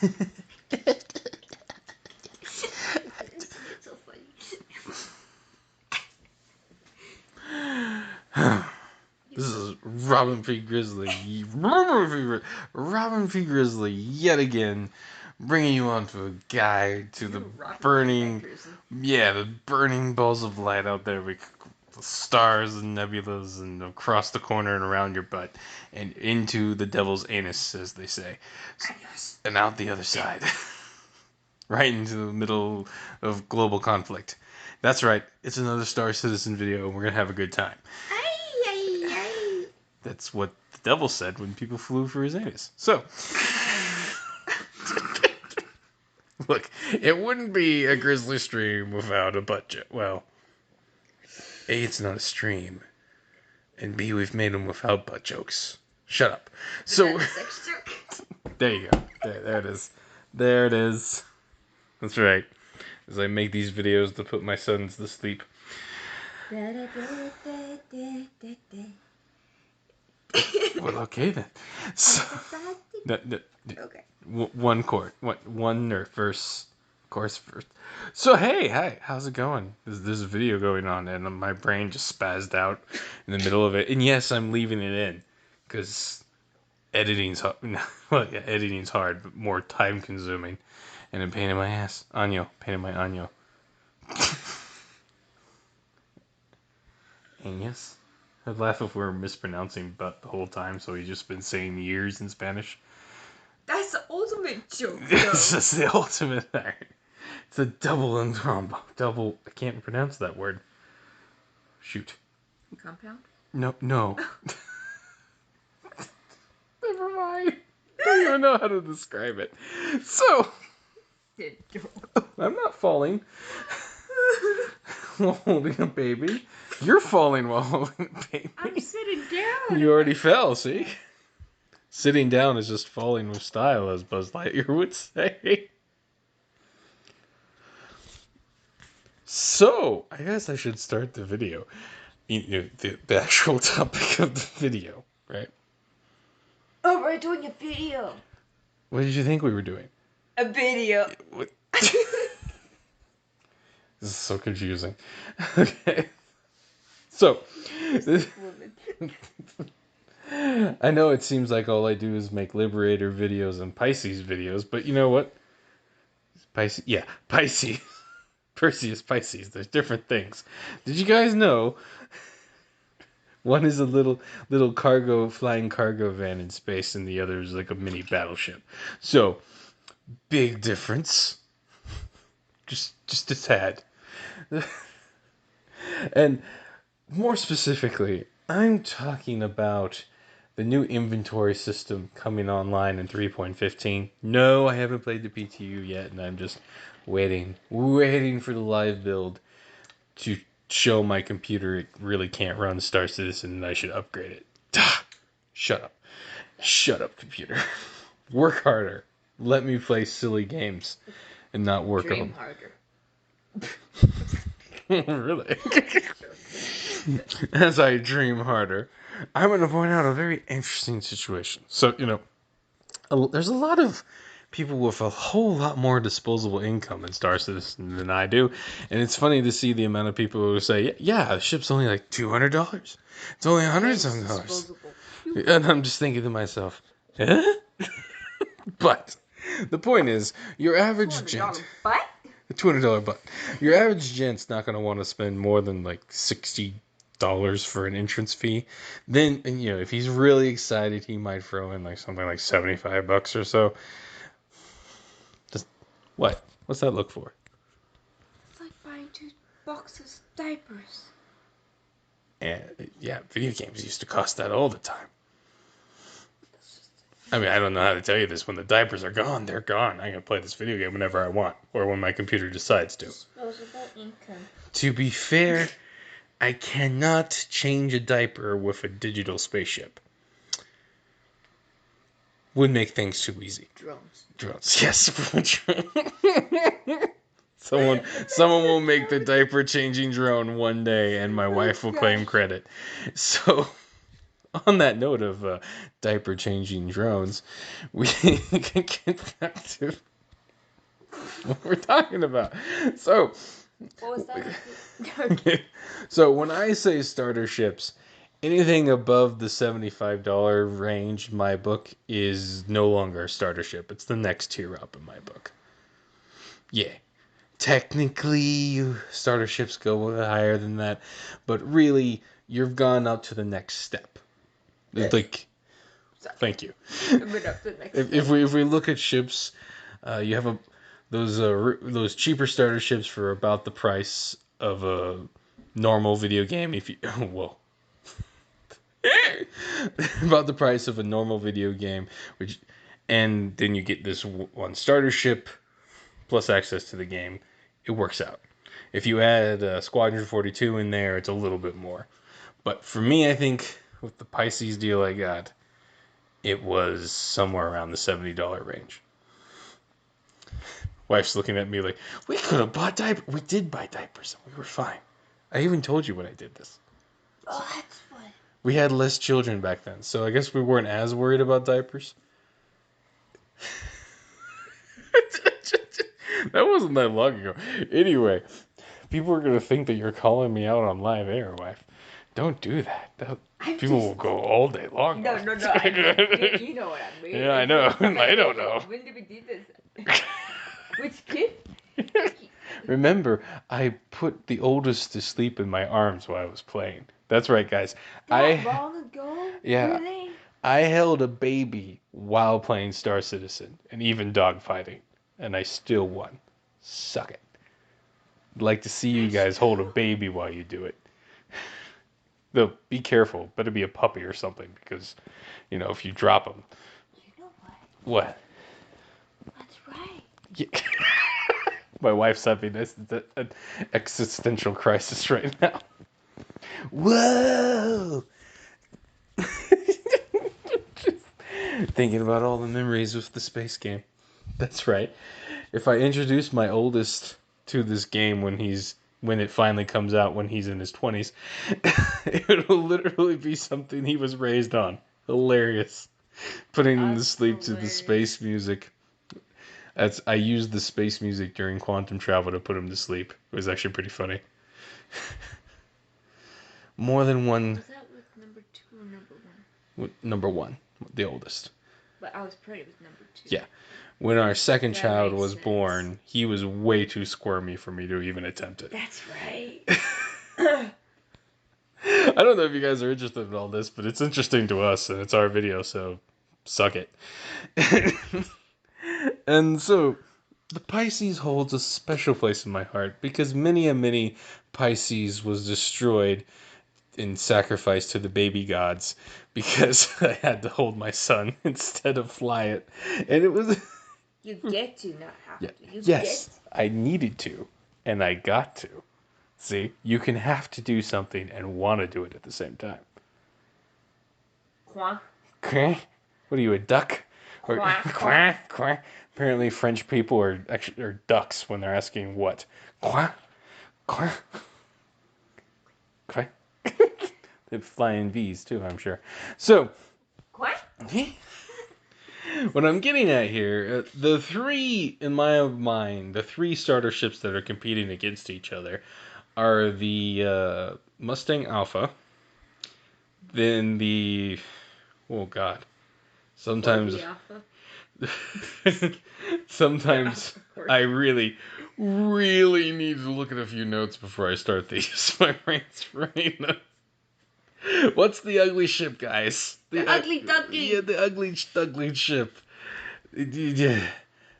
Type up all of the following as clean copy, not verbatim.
so funny. This is Robin P. Grizzly. Robin P. Grizzly yet again, bringing you onto a guide to the burning, the burning balls of light out there, with the stars and nebulas and across the corner and around your butt, and into the devil's anus, as they say, and out the other side, right into the middle of global conflict. That's right. It's another Star Citizen video, and we're gonna have a good time. That's what the devil said when people flew for his anus. So, look, it wouldn't be a grizzly stream without a butt joke. Well, A, it's not a stream, and B, we've made them without butt jokes. Shut up. So, there you go. There it is. There it is. That's right. As I make these videos to put my sons to sleep. Well, okay then. So, Okay. one chord, one or verse, chorus first. So hey, hi, how's it going? There's a video going on, and my brain just spazzed out in the middle of it. And yes, I'm leaving it in, because editing's hard. Well, yeah, editing's hard, but more time consuming, and a pain in my ass. Pain in my año. And yes. I'd laugh if we were mispronouncing butt the whole time, so we've just been saying years in Spanish. That's the ultimate joke. It's just the ultimate art. It's a double entendre. Double. I can't pronounce that word. Shoot. Compound? No. Never mind. I don't even know how to describe it. So. I'm not falling while holding a baby. You're falling while holding a baby. I'm sitting down. You already fell, see? Sitting down is just falling with style, as Buzz Lightyear would say. So, I guess I should start the video. The actual topic of the video, right? Oh, we're doing a video. What did you think we were doing? A video. This is so confusing. Okay. So, I know it seems like all I do is make Liberator videos and Pisces videos, but you know what? Pisces. Perseus, Pisces. There's different things. Did you guys know? One is a little flying cargo van in space, and the other is like a mini battleship. So, big difference. Just a tad. And more specifically, I'm talking about the new inventory system coming online in 3.15. No, I haven't played the PTU yet, and I'm just waiting for the live build to show my computer it really can't run Star Citizen and I should upgrade it. Shut up, computer. Work harder. Let me play silly games and not work on them. Really? As I dream harder, I'm going to point out a very interesting situation. So, there's a lot of people with a whole lot more disposable income in Star Citizen than I do. And it's funny to see the amount of people who say, yeah, the ship's only like $200. It's only $100. And I'm just thinking to myself, eh? But the point is, your average gent... $200 butt. Your average gent's not going to want to spend more than like $60 for an entrance fee. Then, if he's really excited, he might throw in like something like $75 or so. Just what? What's that look for? It's like buying 2 boxes of diapers. And yeah, video games used to cost that all the time. I mean, I don't know how to tell you this. When the diapers are gone, they're gone. I can play this video game whenever I want, or when my computer decides to. Disposable income. To be fair, I cannot change a diaper with a digital spaceship. Would make things too easy. Drones. Yes. Someone will make the diaper changing drone one day, and my wife will claim credit. So, on that note of diaper changing drones, we can get back to what we're talking about. So, What was that? so when I say starter ships, anything above the $75 range in my book is no longer a starter ship. It's the next tier up in my book. Yeah. Technically, starter ships go higher than that, but really, you've gone up to the next step. Like, thank you. If we look at ships, you have those cheaper starter ships for about the price of a normal video game. If you whoa. About the price of a normal video game, and then you get this one starter ship plus access to the game. It works out. If you add Squadron 42 in there, it's a little bit more. But for me, I think with the Pisces deal I got, it was somewhere around the $70 range. Wife's looking at me like, we could have bought diapers. We did buy diapers. We were fine. I even told you when I did this. Oh, that's fun. We had less children back then, so I guess we weren't as worried about diapers. That wasn't that long ago. Anyway, people are going to think that you're calling me out on live air, wife. Don't do that. People will go all day long. No. You know what I mean. Yeah, I know. I don't know. When did we do this? Which kid? Remember, I put the oldest to sleep in my arms while I was playing. That's right, guys. Long ago? Yeah. Really? I held a baby while playing Star Citizen and even dogfighting, and I still won. Suck it. I'd like to see you guys hold a baby while you do it. Though, be careful. Better be a puppy or something, because, if you drop them. You know what? What? That's right. Yeah. My wife's having an existential crisis right now. Whoa! Thinking about all the memories of the space game. That's right. If I introduce my oldest to this game when it finally comes out when he's in his 20s, it'll literally be something he was raised on. Hilarious. Putting him to sleep to the space music. I used the space music during quantum travel to put him to sleep. It was actually pretty funny. More than one. Was that with number 2 or number 1? Number 1, the oldest. But I was pretty with number 2. Yeah. When our second That child makes was sense. born, he was way too squirmy for me to even attempt it. That's right. I don't know if you guys are interested in all this, but it's interesting to us, and it's our video, so suck it. And so, the Pisces holds a special place in my heart, because many Pisces was destroyed in sacrifice to the baby gods, because I had to hold my son instead of fly it. And it was... You get to, not have to. Yes, I needed to, and I got to. See, you can have to do something and want to do it at the same time. Quack. Okay? What are you, a duck? Or Quack, quack, quack. Apparently, French people are ducks when they're asking what. Quack, quack, quack. They fly in bees too, I'm sure. So, Quack. what I'm getting at here, the three starter ships that are competing against each other are the Mustang Alpha, then sometimes I really need to look at a few notes before I start these. My brain's fraying. What's the ugly ship, guys? The Ugly Ducky. Yeah, the ugly ship. It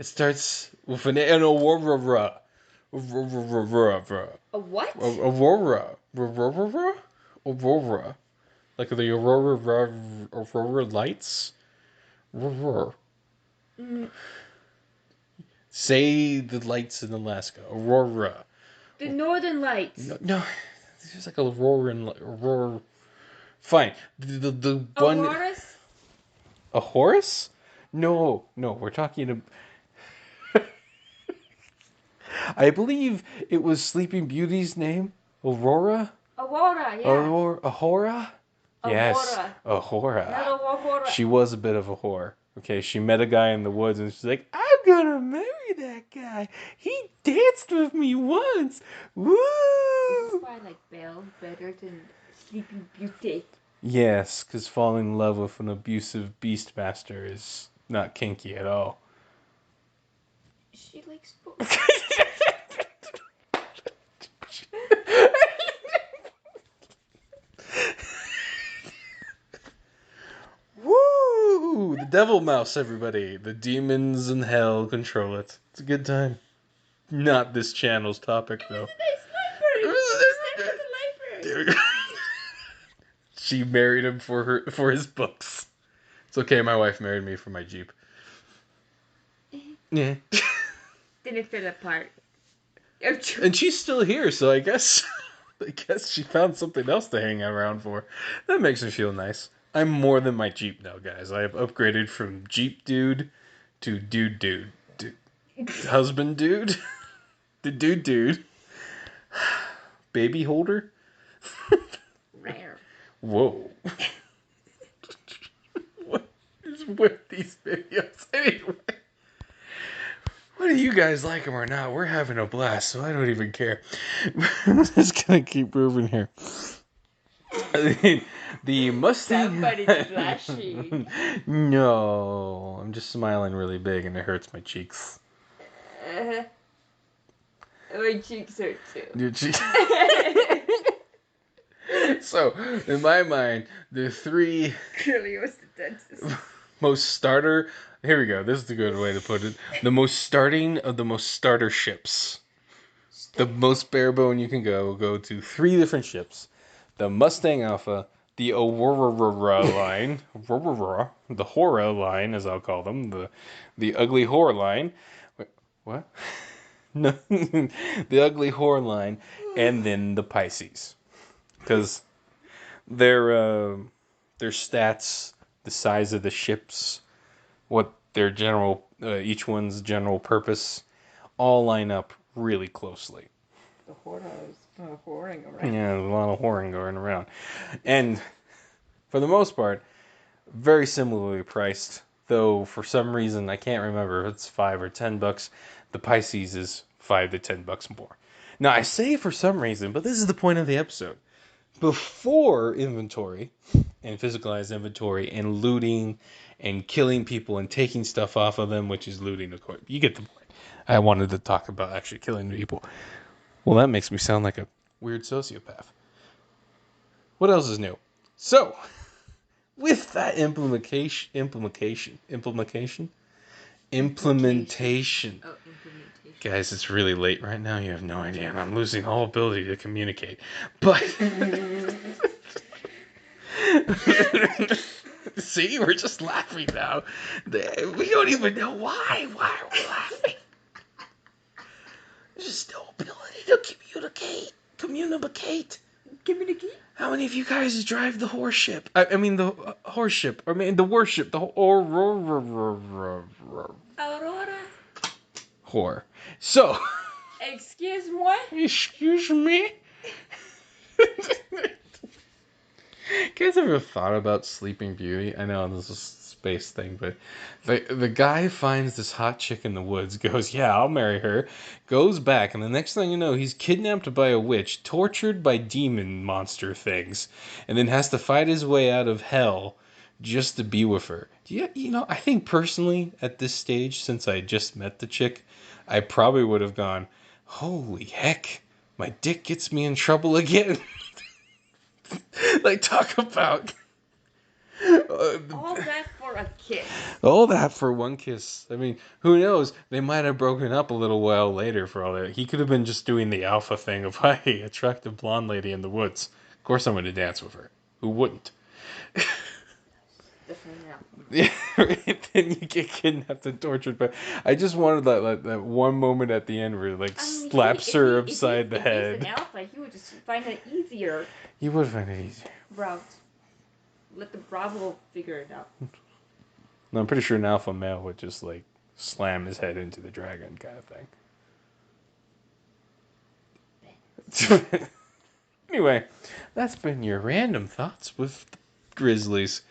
starts with an Aurora. A what? Aurora. Like the Aurora lights. Say the lights in Alaska. Aurora. The Northern Lights. No, it's just like Aurora. Fine. The one. Auroras? A horse? No, we're talking I believe it was Sleeping Beauty's name. Aurora? Aurora, yeah. Ahora? Yes, Ahora. Ahora. Not Ahora. She was a bit of a whore. Okay, she met a guy in the woods and she's like, I'm gonna marry that guy. He danced with me once. Woo! Is this why I like Belle better than Sleeping Beauty? Yes, because falling in love with an abusive beastmaster is not kinky at all. She likes both. Woo! The devil mouse, everybody. The demons in hell control it. It's a good time. Not this channel's topic, though. She married him for his books. It's okay, my wife married me for my Jeep. Yeah. Then it fell apart. And she's still here, so I guess she found something else to hang around for. That makes me feel nice. I'm more than my Jeep now, guys. I have upgraded from Jeep dude to dude. Husband dude to dude. Baby holder. Rare. Whoa. What is with these videos anyway? Whether you guys like them or not, we're having a blast, so I don't even care. I'm just gonna keep moving here. The Mustang. Somebody's blushing. No, I'm just smiling really big and it hurts my cheeks. My cheeks hurt too. Your cheeks. So, in my mind, the three Curly was the dentist. most starter. Here we go. This is the good way to put it. The most starting of the most starter ships. The most bare bone you can go to 3 different ships. The Mustang Alpha, the Aurora line, the Hora line, as I'll call them, the Ugly Whore line. Wait, what? No, the Ugly Whore line, and then the Pisces, because their stats, the size of the ships, what their general, each one's general purpose, all line up really closely. The whoring around. Yeah, there's a lot of whoring going around. And for the most part, very similarly priced. Though for some reason I can't remember if it's $5 or $10. The Pisces is $5 to $10 more. Now I say for some reason, but this is the point of the episode. Before inventory and physicalized inventory and looting and killing people and taking stuff off of them, which is looting, of course. You get the point. I wanted to talk about actually killing people. Well, that makes me sound like a weird sociopath. What else is new? So, with that implementation. Guys, it's really late right now. You have no idea, and I'm losing all ability to communicate. But see, we're just laughing now. We don't even know why. Why are we laughing? There's just no ability to communicate. Communicate? How many of you guys drive the horse ship? I mean the horse ship. I mean the warship. The Aurora. Whore. So. Excuse moi? Excuse me? You guys ever thought about Sleeping Beauty? I know this is a space thing, but the guy finds this hot chick in the woods, goes, yeah, I'll marry her, goes back, and the next thing you know, he's kidnapped by a witch, tortured by demon monster things, and then has to fight his way out of hell just to be with her. You know, I think personally, at this stage, since I just met the chick, I probably would have gone, holy heck, my dick gets me in trouble again. Like, talk about all that for a kiss. All that for one kiss. I mean, who knows? They might have broken up a little while later for all that. He could have been just doing the alpha thing of, hey, attractive blonde lady in the woods. Of course I'm going to dance with her. Who wouldn't? Definitely not. Yeah, right? Then you get kidnapped and tortured. But I just wanted that one moment at the end where he slaps her upside the head. If he's an alpha, he would just find it easier. You would find it easier. Route. Let the Bravo figure it out. No, I'm pretty sure an alpha male would just slam his head into the dragon kind of thing. Anyway, that's been your random thoughts with grizzlies.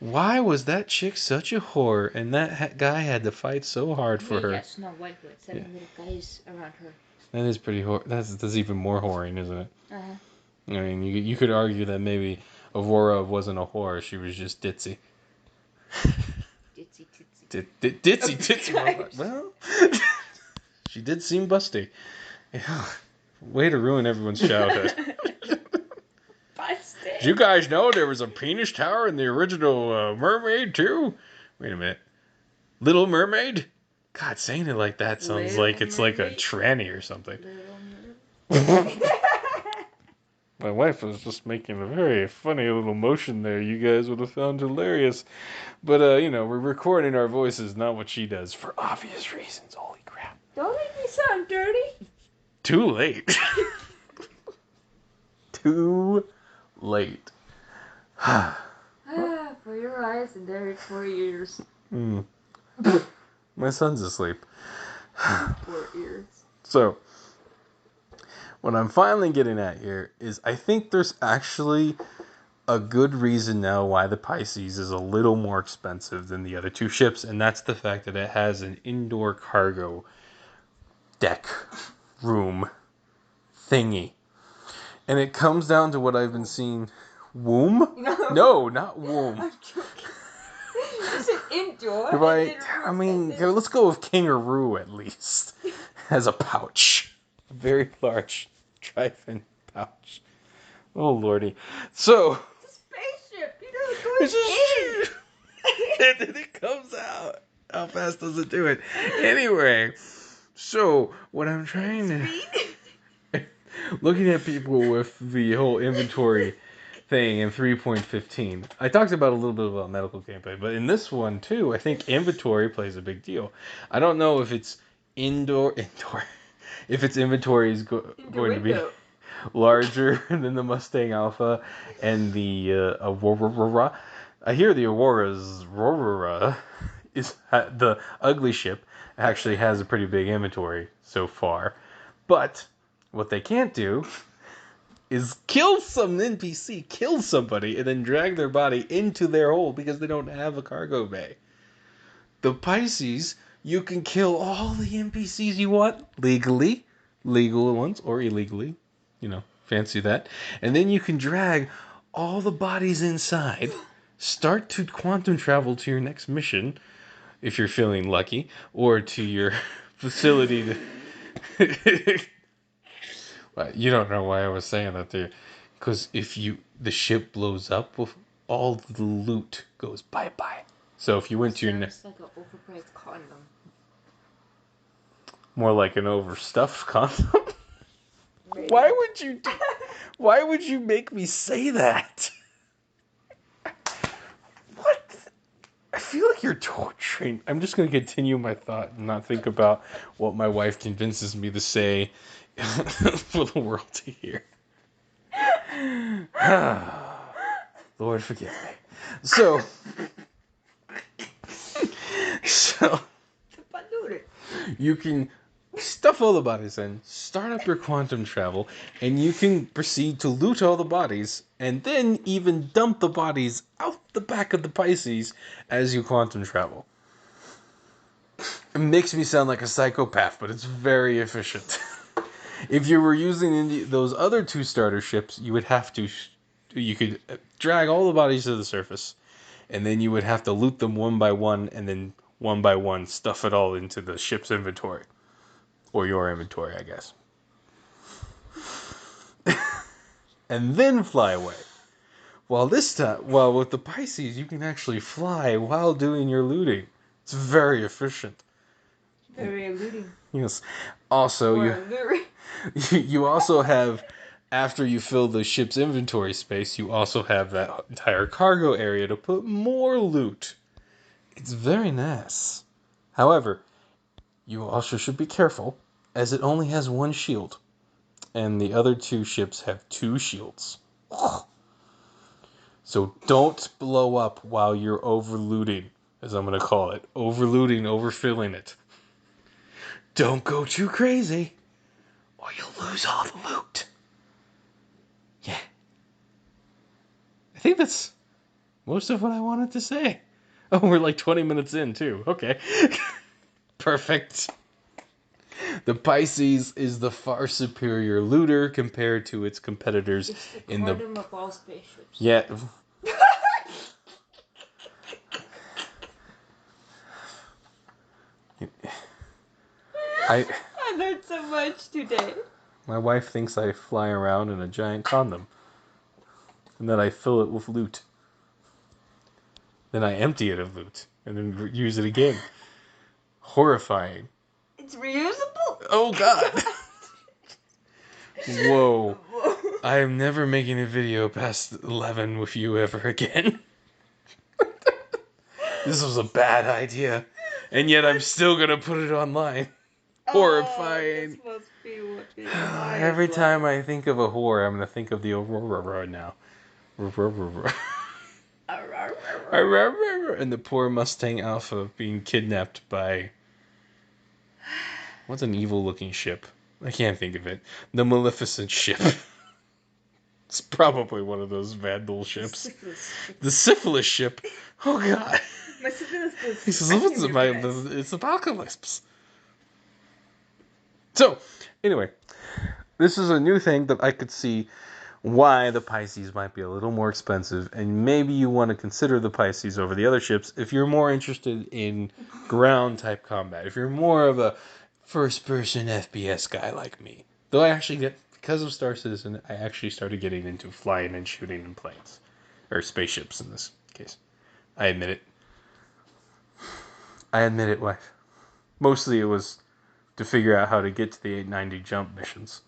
Why was that chick such a whore, and that guy had to fight so hard for her? Yeah, Snow White with 7 little guys around her. That is pretty that's even more whoring, isn't it? Uh-huh. I mean, you could argue that maybe Aurora wasn't a whore; she was just ditzy. Ditsy titsy. Ditzy Oh, titsy. gosh. Well, she did seem busty. Yeah. Way to ruin everyone's childhood. Busted. Did you guys know there was a penis tower in the original Mermaid too? Wait a minute. Little Mermaid? God, saying it like that sounds Little like it's like a Mermaid? tranny or something. Little Mermaid. My wife was just making a very funny little motion there. You guys would have found hilarious. But, we're recording our voices, not what she does, for obvious reasons. Holy crap. Don't make me sound dirty. Too late. Too late. For your eyes and there for your ears. My son's asleep. For ears. So, what I'm finally getting at here is I think there's actually a good reason now why the Pisces is a little more expensive than the other two ships, and that's the fact that it has an indoor cargo deck room thingy. And it comes down to what I've been seeing. Womb? No, not womb. I'm joking. You said indoor. Right. I mean, let's go with Kangaroo at least. Has a pouch. A very large drive-in pouch. Oh, lordy. So. It's a spaceship. You know it's going in. And then it comes out. How fast does it do it? Anyway. So, what I'm trying to. Looking at people with the whole inventory thing in 3.15. I talked about a little bit about medical campaign, but in this one too, I think inventory plays a big deal. I don't know if it's indoor, if its inventory is going to be larger than the Mustang Alpha and the Aurora. I hear the Aurora is the ugly ship actually has a pretty big inventory so far, but what they can't do is kill some NPC, kill somebody, and then drag their body into their hole because they don't have a cargo bay. The Pisces, you can kill all the NPCs you want legally, legal ones, or illegally, fancy that. And then you can drag all the bodies inside, start to quantum travel to your next mission, if you're feeling lucky, or to your facility to... You don't know why I was saying that there, because if the ship blows up, all the loot goes bye-bye. So if you went to your next... like an overpriced condom. More like an overstuffed condom. Why would you make me say that? What? I feel like you're torturing. I'm just going to continue my thought and not think about what my wife convinces me to say for the world to hear. Lord forgive me. So you can stuff all the bodies in, start up your quantum travel, and you can proceed to loot all the bodies, and then even dump the bodies out the back of the Pisces as you quantum travel. It makes me sound like a psychopath, but it's very efficient. If you were using those other two starter ships, you could drag all the bodies to the surface, and then you would have to loot them one by one, and then one by one stuff it all into the ship's inventory. Or your inventory, I guess. And then fly away. While with the Pisces, you can actually fly while doing your looting. It's very efficient. Very eluding. Yes. Also, you also have, after you fill the ship's inventory space, you also have that entire cargo area to put more loot. It's very nice. However, you also should be careful, as it only has one shield, and the other two ships have 2 shields. So don't blow up while you're overlooting, as I'm going to call it. Overlooting, overfilling it. Don't go too crazy, or you'll lose all the loot. Yeah. I think that's most of what I wanted to say. Oh, we're like 20 minutes in, too. Okay. Perfect. The Pisces is the far superior looter compared to its competitors It's the in the... quantum of all spaceships. Yeah. I learned so much today. My wife thinks I fly around in a giant condom. And then I fill it with loot. Then I empty it of loot. And then use it again. Horrifying. It's reusable? Oh, God. Whoa. I am never making a video past 11 with you ever again. This was a bad idea. And yet I'm still going to put it online. Horrifying. This must be what it Every time I think of a whore, I'm going to think of the Aurora now. And the poor Mustang Alpha being kidnapped by... What's an evil-looking ship? I can't think of it. The Maleficent ship. It's probably one of those vandal ships. The syphilis ship. Oh, God. My syphilis is... He says, it's apocalypse. So, anyway. This is a new thing that I could see why the Pisces might be a little more expensive, and maybe you want to consider the Pisces over the other ships if you're more interested in ground-type combat. If you're more of a first-person FPS guy like me. Though I actually get, because of Star Citizen, I actually started getting into flying and shooting in planes. Or spaceships in this case. I admit it. I admit it, wife. Mostly it was to figure out how to get to the 890 jump missions.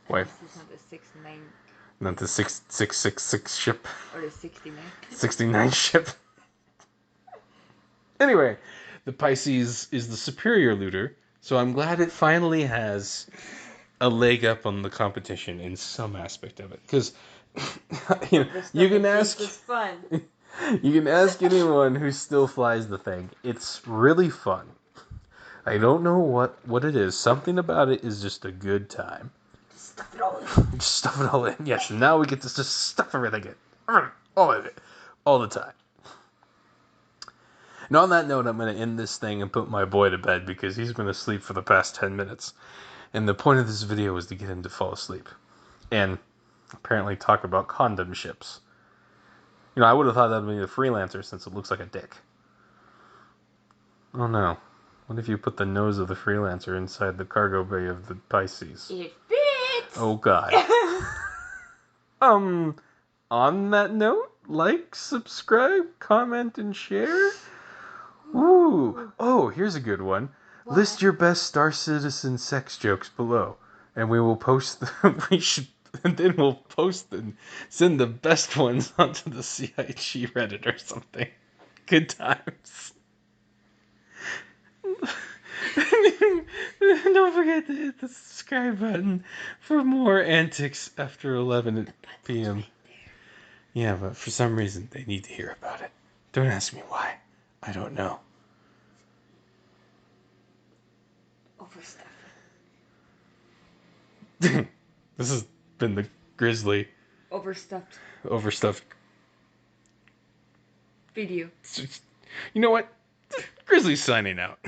Wife. This is not the 69... Not the 6666 ship. Or the 69. 69 ship. Anyway, the Pisces is the superior looter, so I'm glad it finally has a leg up on the competition in some aspect of it. Because you can ask... fun. You can ask anyone who still flies the thing. It's really fun. I don't know what it is. Something about it is just a good time. Stuff it all in. Just stuff it all in. Yes, now we get to just stuff everything in. All of it. All the time. And on that note, I'm going to end this thing and put my boy to bed because he's been asleep for the past 10 minutes. And the point of this video is to get him to fall asleep. And apparently talk about condom ships. You know, I would have thought that would be the freelancer since it looks like a dick. Oh no. What if you put the nose of the freelancer inside the cargo bay of the Pisces? It fits! Oh, God. On that note, like, subscribe, comment, and share. Ooh. Oh, here's a good one. What? List your best Star Citizen sex jokes below, and we will post and then we'll post and send the best ones onto the CIG Reddit or something. Good times. Don't forget to hit the subscribe button for more antics after 11 p.m. Right, yeah, but for some reason they need to hear about it. Don't ask me why. I don't know. Overstuffed. This has been the Grizzly Overstuffed video. You know what? Grizzly's signing out.